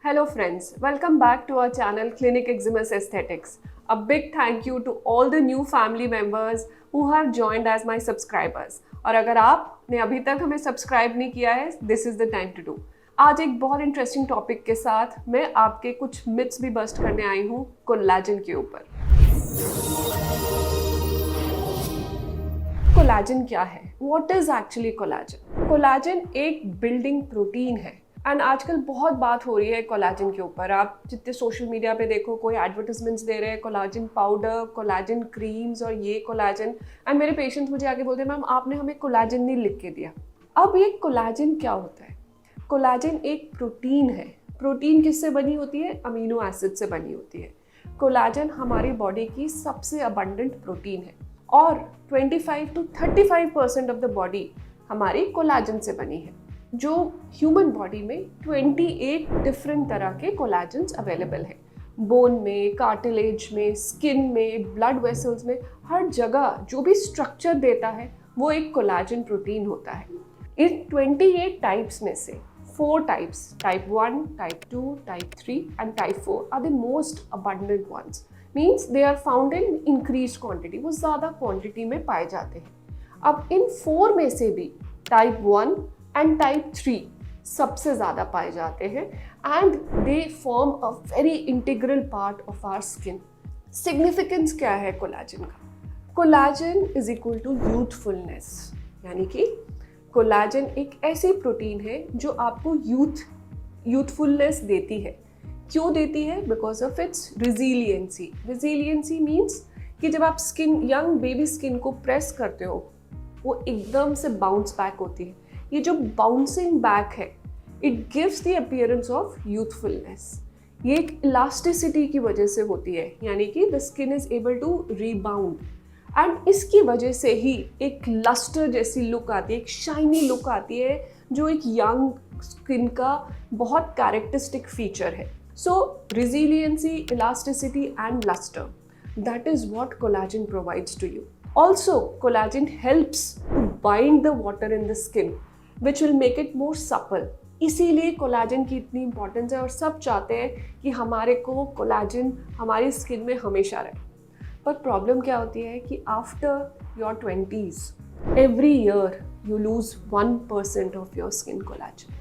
Hello friends, welcome back to our channel Clinic Eximus Aesthetics. A big thank you to all the new family members who have joined as my subscribers. और अगर आपने अभी तक हमें subscribe नहीं किया है, this is the time to do. आज एक बहुत इंटरेस्टिंग टॉपिक के साथ मैं आपके कुछ मिथ्स भी बस्ट करने आई हूँ कोलाजन के ऊपर। कोलाजन क्या है? What is actually collagen? Collagen एक बिल्डिंग प्रोटीन है एंड आजकल बहुत बात हो रही है कोलाजन के ऊपर। आप जितने सोशल मीडिया पे देखो, कोई एडवर्टाइजमेंट्स दे रहे हैं कोलाजन पाउडर, कोलाजन क्रीम्स और ये कोलाजन। एंड मेरे पेशेंट्स मुझे आके बोलते हैं मैम आपने हमें कोलाजन नहीं लिख के दिया। अब ये कोलाजन क्या होता है? कोलाजन एक प्रोटीन है। प्रोटीन किससे बनी होती है? अमीनो एसिड से बनी होती है। कोलाजन हमारी बॉडी की सबसे अबंडेंट प्रोटीन है और 25 to 35% ऑफ द बॉडी हमारी कोलाजन से बनी है। जो ह्यूमन बॉडी में 28 डिफरेंट तरह के कोलाजन्स अवेलेबल हैं। बोन में, कार्टिलेज में, स्किन में, ब्लड वेसल्स में, हर जगह जो भी स्ट्रक्चर देता है वो एक कोलाजन प्रोटीन होता है। इन 28 टाइप्स में से 4 types, type 1, type 2, type 3 and type 4 are the most abundant ones. Means they are found in increase quantity, वो ज़्यादा क्वांटिटी में पाए जाते हैं। अब इन 4 में से भी टाइप 1 एंड टाइप 3 सबसे ज़्यादा पाए जाते हैं and they form a very integral part of our skin. Significance क्या है कोलाजन का? Collagen is equal to youthfulness, यानी कि कोलाजन एक ऐसी प्रोटीन है जो आपको यूथफुलनेस देती है। क्यों देती है? Because of its resiliency. Resiliency means कि जब आप यंग बेबी स्किन को प्रेस करते हो वो एकदम से बाउंस बैक होती है। ये जो बाउंसिंग बैक है it gives the appearance of youthfulness. ये एक इलास्टिसिटी की वजह से होती है, यानी कि the skin is able to rebound and इसकी वजह से ही एक लस्टर जैसी लुक आती है, एक शाइनी लुक आती है जो एक यंग स्किन का बहुत कैरेक्टरिस्टिक फीचर है। So resiliency, elasticity and lustre, that is what collagen provides to you. Also, collagen helps to bind the water in the skin, which will make it more supple. इसीलिए collagen की इतनी importance है और सब चाहते हैं कि हमारे को कोलाजन हमारी स्किन में हमेशा रहे। पर प्रॉब्लम क्या होती है कि after your 20s every year you lose 1% of your skin collagen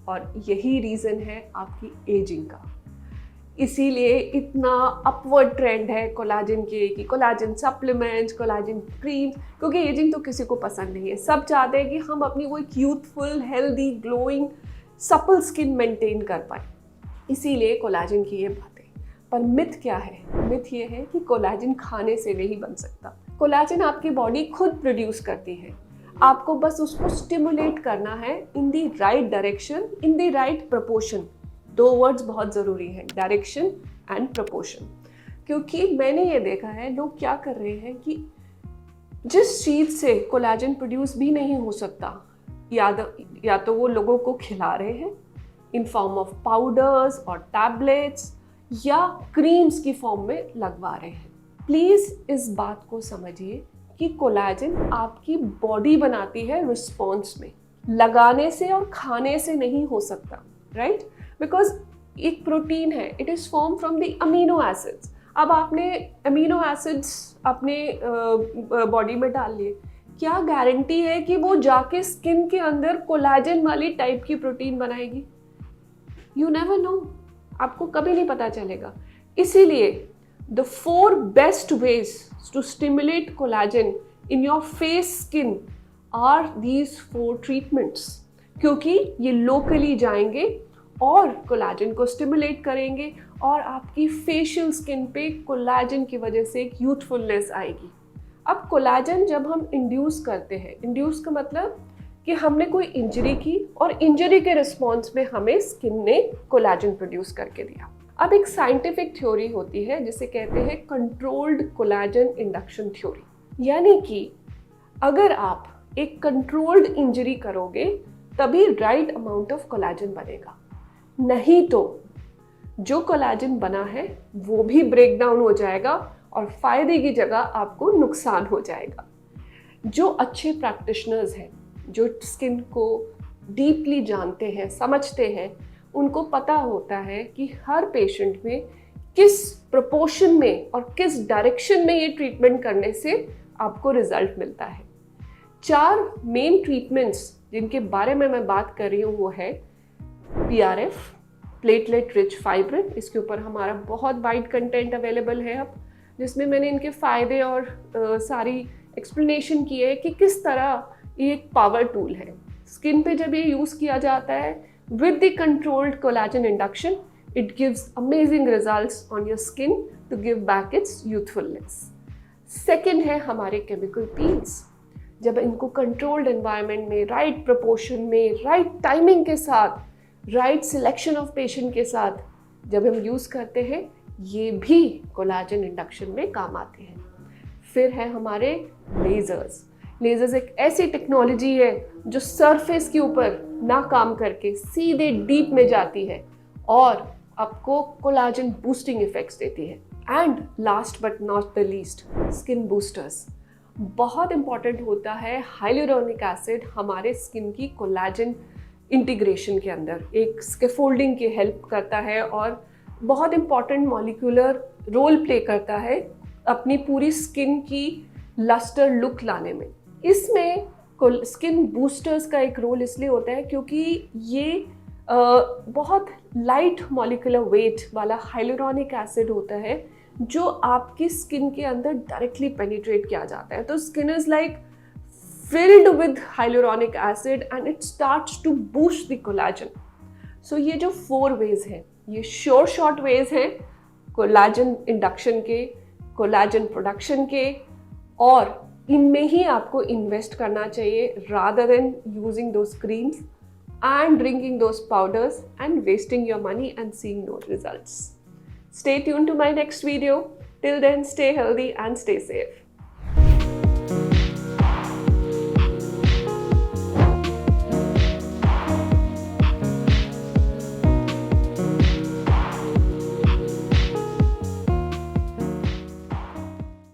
और यही रीज़न है आपकी एजिंग का। इसीलिए इतना अपवर्ड ट्रेंड है कोलाजन के कि कोलाजन सप्लीमेंट्स, कोलाजन क्रीम्स, क्योंकि एजिंग तो किसी को पसंद नहीं है। सब चाहते हैं कि हम अपनी वो एक youthful, healthy, glowing, supple skin maintain कर पाए। इसीलिए कोलाजन की ये बात है। पर मिथ क्या है? मिथ ये है कि कोलाजन खाने से नहीं बन सकता। कोलाजन आपकी बॉडी खुद प्रोड्यूस करती है, आपको बस उसको स्टिमुलेट करना है in the right direction, in the right proportion. 2 words बहुत ज़रूरी हैं, डायरेक्शन एंड प्रपोर्शन। क्योंकि मैंने ये देखा है लोग क्या कर रहे हैं कि जिस चीज़ से कोलाजन प्रोड्यूस भी नहीं हो सकता या तो वो लोगों को खिला रहे हैं इन फॉर्म ऑफ पाउडर्स और टैबलेट्स या क्रीम्स की फॉर्म में लगवा रहे हैं। प्लीज़ इस बात को समझिए कि कोलाजन आपकी बॉडी बनाती है रिस्पॉन्स में, लगाने से और खाने से नहीं हो सकता, राइट? बिकॉज एक प्रोटीन है, it is form from the amino acids. अब आपने अमीनो एसिड्स अपने बॉडी में डाल लिए, क्या गारंटी है कि वो जाके स्किन के अंदर कोलाजन वाली टाइप की प्रोटीन बनाएगी? यू नेवर नो, आपको कभी नहीं पता चलेगा। इसीलिए the 4 best ways to stimulate collagen in your face skin are these 4 treatments, क्योंकि ये लोकली जाएंगे और कोलाजन को स्टिमुलेट करेंगे और आपकी फेशियल स्किन पे कोलाजन की वजह से एक यूथफुलनेस आएगी। अब कोलाजन जब हम इंड्यूस करते हैं, इंड्यूस का मतलब कि हमने कोई इंजरी की और इंजरी के रिस्पॉन्स में हमें स्किन ने कोलाजन प्रोड्यूस करके दिया। अब एक साइंटिफिक थ्योरी होती है जिसे कहते हैं कंट्रोल्ड कोलाजन इंडक्शन थ्योरी, यानी कि अगर आप एक कंट्रोल्ड इंजरी करोगे तभी राइट अमाउंट ऑफ कोलाजन बनेगा, नहीं तो जो कोलाजन बना है वो भी ब्रेक डाउन हो जाएगा और फायदे की जगह आपको नुकसान हो जाएगा। जो अच्छे प्रैक्टिशनर्स हैं, जो स्किन को डीपली जानते हैं, समझते हैं, उनको पता होता है कि हर पेशेंट में किस प्रोपोर्शन में और किस डायरेक्शन में ये ट्रीटमेंट करने से आपको रिजल्ट मिलता है। 4 मेन ट्रीटमेंट्स जिनके बारे में मैं बात कर रही हूँ वो है PRF, प्लेटलेट रिच फाइब्रिन। इसके ऊपर हमारा बहुत वाइड कंटेंट अवेलेबल है अब, जिसमें मैंने इनके फ़ायदे और सारी एक्सप्लेनेशन की है कि किस तरह ये एक पावर टूल है। स्किन पे जब ये यूज़ किया जाता है with the controlled collagen induction, it gives amazing results on your skin to give back its youthfulness. Second है हमारे chemical peels। जब इनको controlled environment में, right proportion में, right timing के साथ, right selection of patient के साथ जब हम use करते हैं, ये भी collagen induction में काम आते हैं। फिर है हमारे lasers। लेजर्स एक ऐसी टेक्नोलॉजी है जो सरफेस के ऊपर ना काम करके सीधे डीप में जाती है और आपको कोलाजन बूस्टिंग इफेक्ट्स देती है। And last but not the least, skin boosters. बहुत इंपॉर्टेंट होता है हाइलुरोनिक एसिड हमारे स्किन की कोलाजन इंटीग्रेशन के अंदर, एक स्कैफोल्डिंग की हेल्प करता है और बहुत इंपॉर्टेंट मॉलिक्यूलर रोल प्ले करता है अपनी पूरी स्किन की लस्टर लुक लाने में। इसमें स्किन बूस्टर्स का एक रोल इसलिए होता है क्योंकि ये बहुत लाइट मॉलिक्यूलर वेट वाला हाइलुरोनिक एसिड होता है जो आपकी स्किन के अंदर डायरेक्टली पेनिट्रेट किया जाता है। तो skin is like filled with hyaluronic acid and it starts to boost the collagen. So ये जो 4 वेज हैं, ये श्योर शॉर्ट वेज हैं कोलाजन इंडक्शन के, कोलाजन प्रोडक्शन के, और इनमें ही आपको इन्वेस्ट करना चाहिए rather than using those creams and drinking those powders and wasting your money and seeing no results. Stay tuned to my next video. Till then, stay healthy and stay safe.